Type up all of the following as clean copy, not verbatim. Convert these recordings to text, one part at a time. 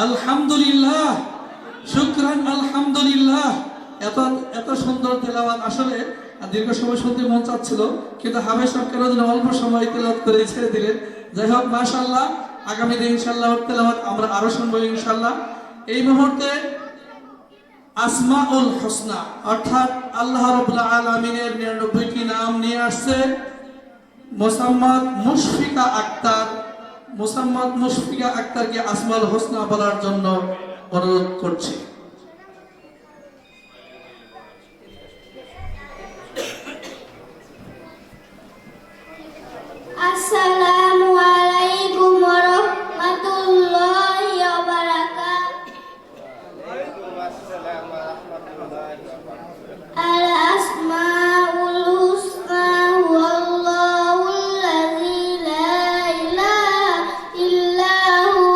আলহামদুলিল্লাহ, শুকরান আলহামদুলিল্লাহ। এত এত সুন্দর তেলাওয়াত, আসলে দীর্ঘ সময় শুনতে মন চাচ্ছিল, কিন্তু হাফেজ সাহেব কেন যেন অল্প সময় তেলাওয়াত করে ছেড়ে দিলেন। যাই হোক, মাশাআল্লাহ, আগামী দিন ইনশাআল্লাহ তেলাওয়াত আমরা আরো শুনবো ইনশাআল্লাহ। এই মুহূর্তে আসমাউল হোসনা অর্থাৎ আল্লাহ রাব্বুল আলামিনের 99টি নাম নিয়ে আসছে মোসাম্মদ মুশফিকা আক্তার। মোসাম্মদ মুশফিকা আক্তারকে আসমাউল হোসনা বলার জন্য অনুরোধ করছি। আসসালামু আলাইকুম ওয়া রাহমাতুল্লাহি ওয়া বারাকাতুহু। ওয়ালাইকুম আসসালাম ওয়া রাহমাতুল্লাহি ওয়া বারাকাতুহু। আল আসমাউল হুসনা ওয়াল্লাহুল্লাযী লা ইলাহা ইল্লা হু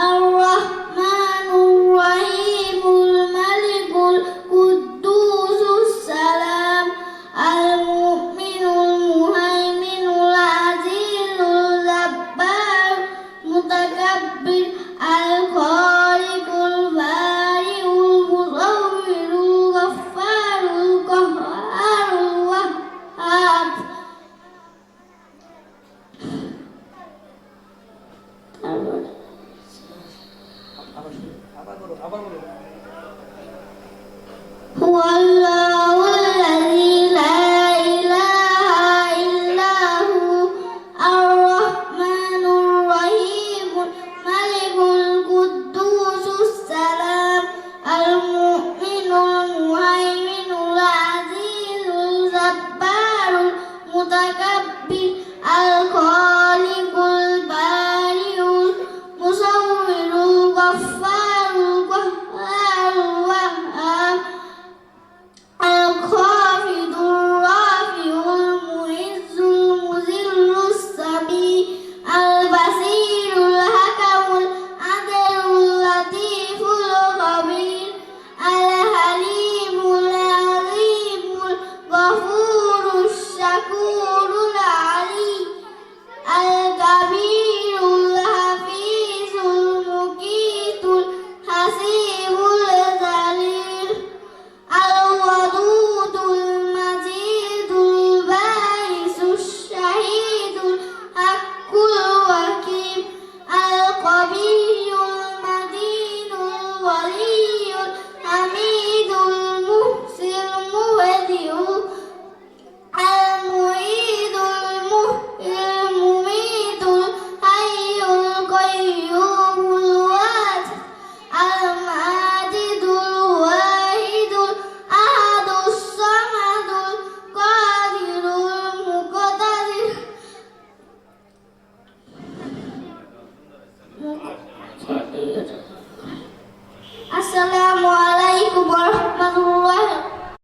আর রাহমানুর রহিমুল মালিকুল কুদ্দুসুস সালাম আল মুমিনুল মুহাইমিনুল আজিজুল জাব্বার মুতাকাব্বির আল খালিকুল বারিউল মুসাউwirul গফফারুল কাহ্হারুল ওয়াহ্হাব। হুয়াল্লাহুল্লাযী লা ইলাহা ইল্লা হু আর রাহমানুর রহিমুল মালিকুল কুদ্দুসুস সালাম আল মুমিনুল মুহাইমিনুল আজিজুল জাব্বারুল মুতাকাব্বির আল খালিকুল বারিউল মুসাউwirul গফফারুল কাহ্হারুল ওয়াহ্হাব। আল খাফিদুর রাফিউল মুইজ্জুল মুযিল্লুস সামি আল বাসিরুল হাকামুল আদিলুল লাতীফুল খাবীর আল হালিমুল আযীমুল গফুরুশ শাকুরুল আলী আল কাবীরুল হাফিজুল মুকীতুল হাসিবুল জালিল আল ওয়াদুদুল মাজিদুল বাইসুশ শাহীদুল হাক্কুল ওয়াকিম আল কবিয়্যুল মাদিনুল ওয়ালিয়ুল হামিদুল মুহসিল মুহদিউ আল মুঈদুল মুহয়িল মুমীতুল হাইয়ুল কাইয়্যুমুল ওয়াজিদ আল মাজিদুল ওয়াহিদুল আহাদুস সামাদুল কাদিরুল মুকতাদির